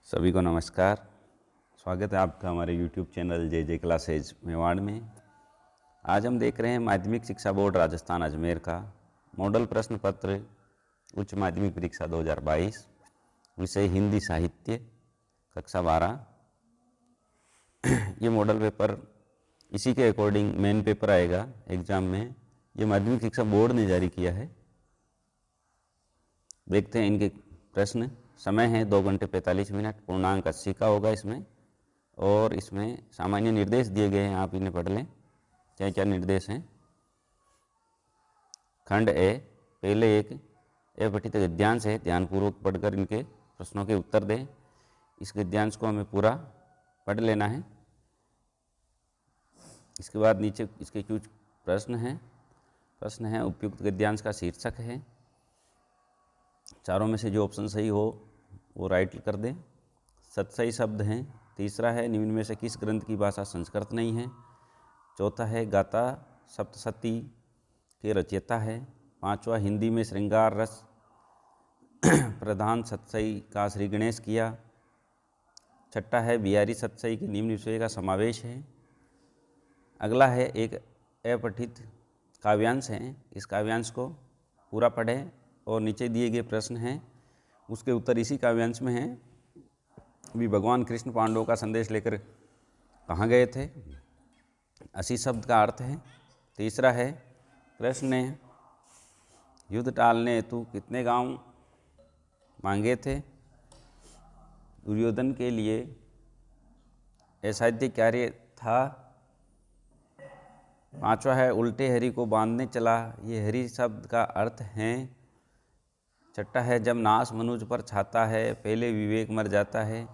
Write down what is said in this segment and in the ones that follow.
सभी को नमस्कार। स्वागत है आपका हमारे YouTube चैनल जे क्लासेज मेवाड़ में। आज हम देख रहे हैं माध्यमिक शिक्षा बोर्ड राजस्थान अजमेर का मॉडल प्रश्न पत्र उच्च माध्यमिक परीक्षा 2022, विषय हिंदी साहित्य, कक्षा 12। ये मॉडल पेपर इसी के अकॉर्डिंग मेन पेपर आएगा एग्जाम में। ये माध्यमिक शिक्षा बोर्ड ने जारी किया है। देखते हैं इनके प्रश्न। समय है 2 घंटे 45 मिनट। पूर्णांक 80 का होगा इसमें, और इसमें सामान्य निर्देश दिए गए हैं, आप इन्हें पढ़ लें। क्या क्या निर्देश हैं। खंड ए, पहले एक अपठित गद्यांश है, ध्यानपूर्वक पढ़कर इनके प्रश्नों के उत्तर दें। इस गद्यांश को हमें पूरा पढ़ लेना है। इसके बाद नीचे इसके कुछ प्रश्न हैं। उपयुक्त गद्यांश का शीर्षक है। चारों में से जो ऑप्शन सही हो वो राइट कर दें। सतसई शब्द हैं। तीसरा है निम्न में से किस ग्रंथ की भाषा संस्कृत नहीं है। चौथा है गाथा सप्तशती के रचयिता है। पांचवा हिंदी में श्रृंगार रस प्रधान सतसई का श्री गणेश किया। छठा है बिहारी सतसई के निम्न विषय का समावेश है। अगला है एक अपठित काव्यांश है। इस काव्यांश को पूरा पढ़ें और नीचे दिए गए प्रश्न हैं उसके उत्तर इसी काव्यांश में हैं। भी भगवान कृष्ण पांडवों का संदेश लेकर कहाँ गए थे। 80 शब्द का अर्थ है। तीसरा है कृष्ण ने युद्ध टालने हेतु कितने गांव मांगे थे। दुर्योधन के लिए असाध्य कार्य था। पांचवा है उल्टे हरि को बांधने चला। ये हरि शब्द का अर्थ है। छठा है जब नाश मनुज पर छाता है पहले विवेक मर जाता है।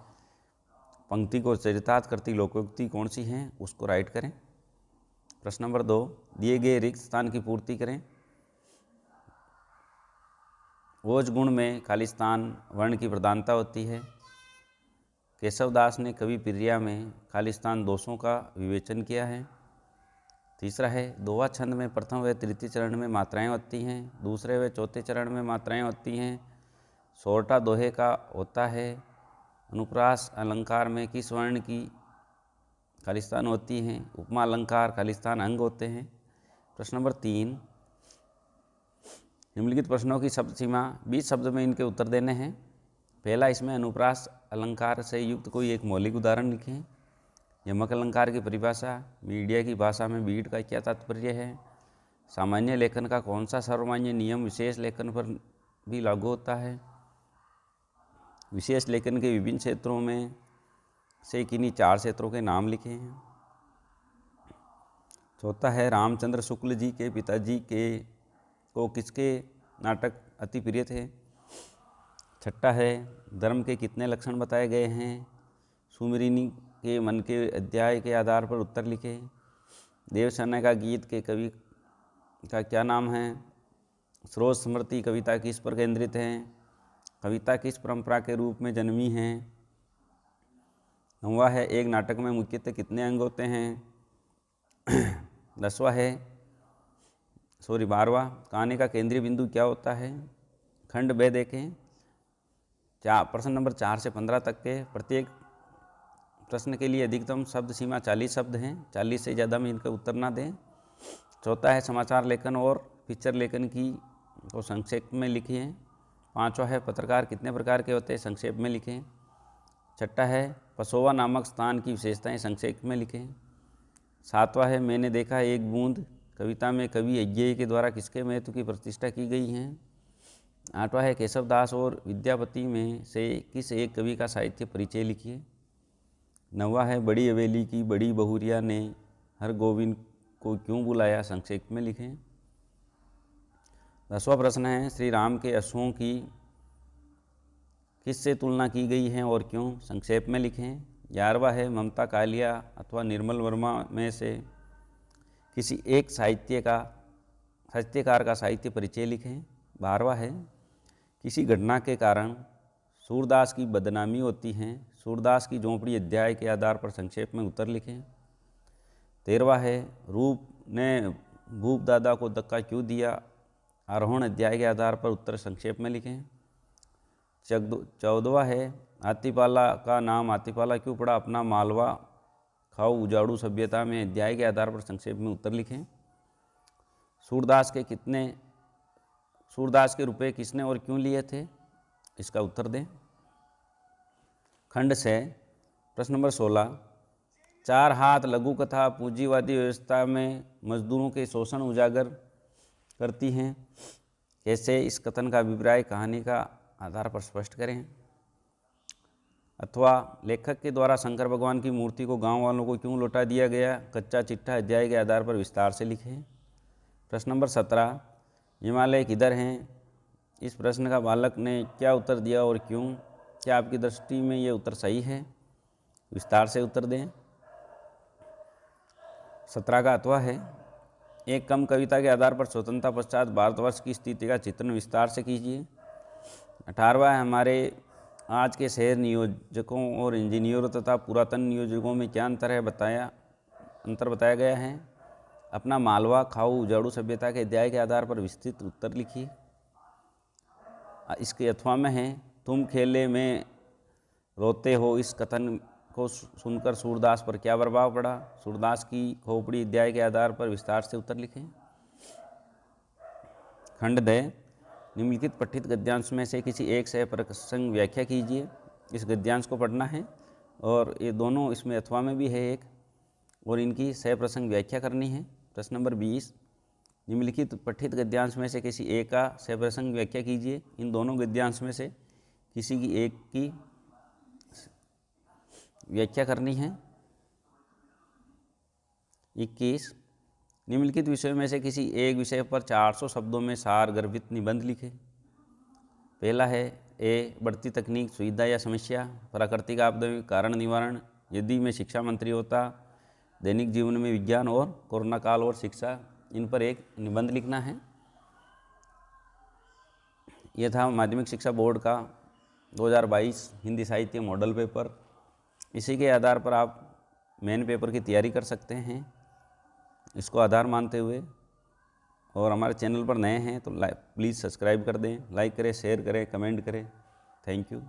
पंक्ति को चरितार्थ करती लोकोक्ति कौन सी है, उसको राइट करें। प्रश्न नंबर 2, दिए गए रिक्त स्थान की पूर्ति करें। ओज गुण में खालिस्तान वर्ण की प्रधानता होती है। केशवदास ने कवि प्रिया में खालिस्तान दोषों का विवेचन किया है। तीसरा है दोहा छंद में प्रथम व तृतीय चरण में मात्राएं होती हैं, दूसरे व चौथे चरण में मात्राएं होती हैं। सोरठा दोहे का होता है। अनुप्रास अलंकार में किस वर्ण की खालिस्तान होती हैं। उपमा अलंकार खालिस्तान अंग होते हैं। प्रश्न नंबर 3, निम्नलिखित प्रश्नों की शब्द सीमा 20 शब्द में इनके उत्तर देने हैं। पहला, इसमें अनुप्रास अलंकार से युक्त कोई एक मौलिक उदाहरण लिखें। यमक अलंकार की परिभाषा। मीडिया की भाषा में बीट का क्या तात्पर्य है। सामान्य लेखन का कौन सा सर्वमान्य नियम विशेष लेखन पर भी लागू होता है। विशेष लेखन के विभिन्न क्षेत्रों में से किन्हीं 4 क्षेत्रों के नाम लिखे हैं। चौथा है रामचंद्र शुक्ल जी के पिताजी को किसके नाटक अति प्रिय थे। छठा है धर्म के कितने लक्षण बताए गए हैं। सुमिरिनी के मन के अध्याय के आधार पर उत्तर लिखें। देवसेना का गीत के कवि का क्या नाम है। स्रोत स्मृति कविता किस पर केंद्रित है। कविता किस परंपरा के रूप में जन्मी है। 9वां है एक नाटक में मुख्यतः कितने अंग होते हैं। 12वां कहानी का केंद्रीय बिंदु क्या होता है। खंड ब देखें। प्रश्न नंबर 4 से 15 तक के प्रत्येक प्रश्न के लिए अधिकतम शब्द सीमा 40 शब्द हैं। 40 से ज़्यादा में इनका उत्तर ना दें। चौथा है समाचार लेखन और पिक्चर लेखन की को संक्षेप में लिखें। 5वां है पत्रकार कितने प्रकार के होते हैं, संक्षेप में लिखें। छठा है पसोवा नामक स्थान की विशेषताएं संक्षेप में लिखें। 7वां है मैंने देखा एक बूंद कविता में कवि अज्ञेय के द्वारा किसके महत्व की प्रतिष्ठा की गई है। 8वां है केशवदास और विद्यापति में से किस एक कवि का साहित्य परिचय लिखिए। 9वां है बड़ी हवेली की बड़ी बहुरिया ने हरगोविंद को क्यों बुलाया, संक्षेप में लिखें। 10वां प्रश्न है श्री राम के अश्वों की किससे तुलना की गई है और क्यों, संक्षेप में लिखें। 11वां है ममता कालिया अथवा निर्मल वर्मा में से किसी एक साहित्यकार का साहित्य परिचय लिखें। 12वां है किसी घटना के कारण सूरदास की बदनामी होती है। सूरदास की झोंपड़ी अध्याय के आधार पर संक्षेप में उत्तर लिखें। 13वां है रूप ने भूप दादा को धक्का क्यों दिया। आरोहण अध्याय के आधार पर उत्तर संक्षेप में लिखें। 14वां है हाथीपाला का नाम हाथीपाला क्यों पड़ा? अपना मालवा खाओ उजाड़ू सभ्यता में अध्याय के आधार पर संक्षेप में उत्तर लिखें। सूरदास के रुपए किसने और क्यों लिए थे? इसका उत्तर दें। खंड 6 प्रश्न नंबर 16, चार हाथ लघु कथा पूंजीवादी व्यवस्था में मजदूरों के शोषण उजागर करती हैं, कैसे? इस कथन का अभिप्राय कहानी का आधार पर स्पष्ट करें। अथवा लेखक के द्वारा शंकर भगवान की मूर्ति को गांव वालों को क्यों लौटा दिया गया? कच्चा चिट्ठा अध्याय के आधार पर विस्तार से लिखें। प्रश्न नंबर 17, हिमालय किधर हैं? इस प्रश्न का बालक ने क्या उत्तर दिया और क्यों? क्या आपकी दृष्टि में ये उत्तर सही है? विस्तार से उत्तर दें। 17 का अथवा है, एक कम कविता के आधार पर स्वतंत्रता पश्चात भारतवर्ष की स्थिति का चित्रण विस्तार से कीजिए। 18वां है, हमारे आज के शहर नियोजकों और इंजीनियरों तथा पुरातन नियोजकों में क्या अंतर बताया गया है। अपना मालवा खाओ उजाड़ू सभ्यता के अध्याय के आधार पर विस्तृत उत्तर लिखिए। इसके अथवा में है, तुम खेले में रोते हो, इस कथन को सुनकर सूरदास पर क्या प्रभाव पड़ा? सूरदास की खोपड़ी अध्याय के आधार पर विस्तार से उत्तर लिखें। खंड 10 निम्नलिखित पठित गद्यांश में से किसी एक सह प्रसंग व्याख्या कीजिए। इस गद्यांश को पढ़ना है और ये दोनों इसमें अथवा में भी है एक, और इनकी सह प्रसंग व्याख्या करनी है। प्रश्न नंबर 20, निम्नलिखित पठित गद्यांश में से किसी एक का सह प्रसंग व्याख्या कीजिए। इन दोनों गद्यांश में से किसी की एक की व्याख्या करनी है। 21, निम्नलिखित विषयों में से किसी एक विषय पर 400 शब्दों में सार गर्भित निबंध लिखें। पहला है ए, बढ़ती तकनीक सुविधा या समस्या, प्राकृतिक आपदा में कारण निवारण, यदि मैं शिक्षा मंत्री होता, दैनिक जीवन में विज्ञान और कोरोना काल और शिक्षा, इन पर एक निबंध लिखना है। यह था माध्यमिक शिक्षा बोर्ड का 2022 हिंदी साहित्य मॉडल पेपर। इसी के आधार पर आप मेन पेपर की तैयारी कर सकते हैं, इसको आधार मानते हुए। और हमारे चैनल पर नए हैं तो प्लीज़ सब्सक्राइब कर दें, लाइक करें, शेयर करें, कमेंट करें। Thank you.